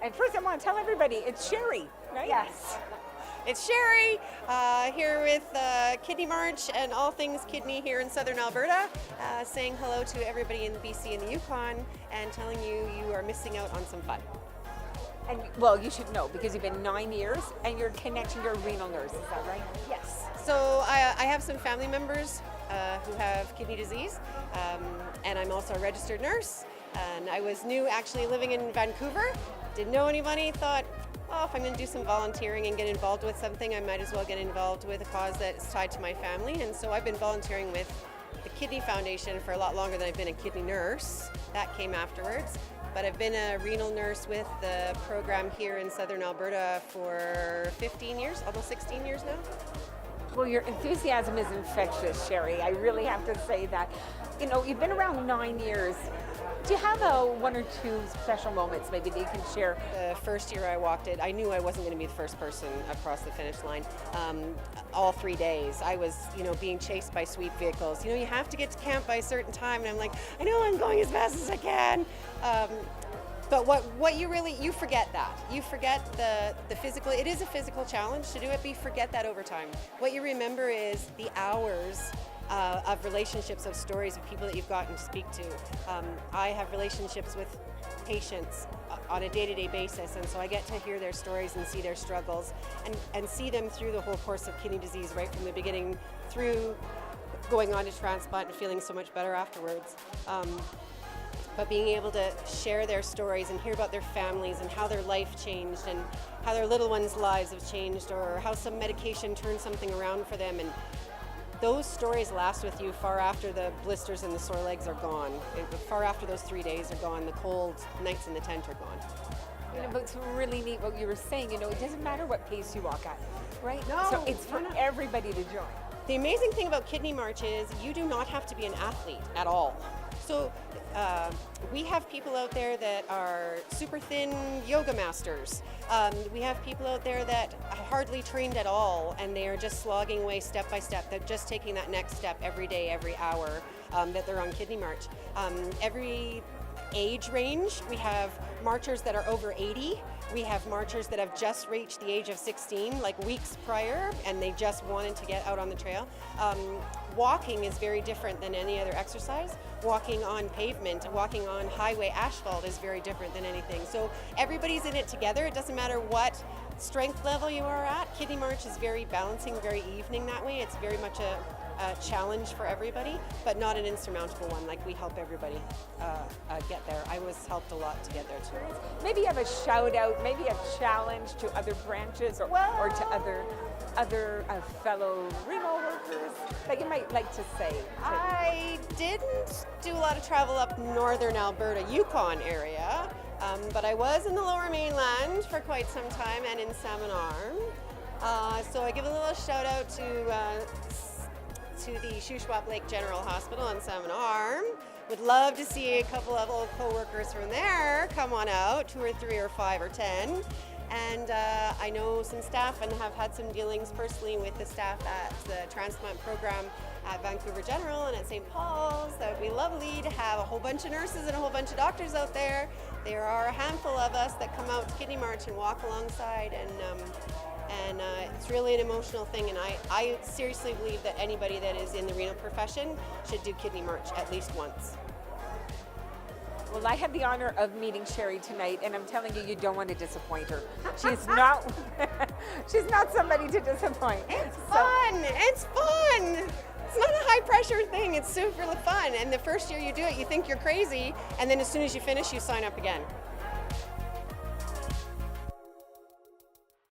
And first I want to tell everybody, it's Sherry, right? Yes. It's Sherry here with Kidney March and all things kidney here in southern Alberta, saying hello to everybody in BC and the Yukon and telling you you are missing out on some fun. And well, you should know because you've been 9 years and you're connecting your renal nurse, is that right? Yes. So I have some family members who have kidney disease, and I'm also a registered nurse. And I was new actually living in Vancouver, didn't know anybody, thought, oh, if I'm going to do some volunteering and get involved with something, I might as well get involved with a cause that's tied to my family. And so I've been volunteering with the Kidney Foundation for a lot longer than I've been a kidney nurse. That came afterwards. But I've been a renal nurse with the program here in southern Alberta for 15 years, almost 16 years now. Well, your enthusiasm is infectious, Sherry. I really have to say that. You know, you've been around 9 years. Do you have one or two special moments maybe that you can share? The first year I walked it, I knew I wasn't going to be the first person across the finish line. All 3 days, I was, being chased by sweep vehicles. You have to get to camp by a certain time, and I'm like, I know I'm going as fast as I can. But what you forget that. You forget the physical, it is a physical challenge to do it, but you forget that over time. What you remember is the hours of relationships, of stories of people that you've gotten to speak to. I have relationships with patients on a day-to-day basis, and so I get to hear their stories and see their struggles and see them through the whole course of kidney disease, right from the beginning through going on to transplant and feeling so much better afterwards. But being able to share their stories and hear about their families and how their life changed and how their little ones' lives have changed, or how some medication turned something around for them, and those stories last with you far after the blisters and the sore legs are gone. Far after those 3 days are gone, the cold nights in the tent are gone. But it's really neat what you were saying. It doesn't matter what pace you walk at, right? No, so it's for everybody to join. The amazing thing about Kidney March is you do not have to be an athlete at all. So we have people out there that are super thin yoga masters. We have people out there that hardly trained at all, and they are just slogging away step by step. They're just taking that next step every day, every hour that they're on Kidney March. Every age range, we have marchers that are over 80. We have marchers that have just reached the age of 16, like weeks prior, and they just wanted to get out on the trail. Walking is very different than any other exercise. Walking on pavement, walking on highway asphalt is very different than anything. So everybody's in it together. It doesn't matter what strength level you are at. Kidney March is very balancing, very evening that way. It's very much a challenge for everybody, but not an insurmountable one. Like, we help everybody get there. I was helped a lot to get there too. Maybe you have a shout out, maybe a challenge to other branches or to other fellow renal workers that you might like to say. I didn't do a lot of travel up northern Alberta, Yukon area, but I was in the Lower Mainland for quite some time and in Salmon Arm. So I give a little shout out to the Shuswap Lake General Hospital in Salmon Arm. Would love to see a couple of old co-workers from there come on out, 2 or 3 or 5 or 10. And I know some staff and have had some dealings personally with the staff at the transplant program at Vancouver General and at St. Paul's. That would be lovely to have a whole bunch of nurses and a whole bunch of doctors out there. There are a handful of us that come out to Kidney March and walk alongside, and it's really an emotional thing, and I seriously believe that anybody that is in the renal profession should do Kidney March at least once. Well, I had the honor of meeting Sherry tonight, and I'm telling you, you don't want to disappoint her. She's not somebody to disappoint. It's fun. It's fun. It's not a high pressure thing. It's super fun. And the first year you do it, you think you're crazy, and then as soon as you finish, you sign up again.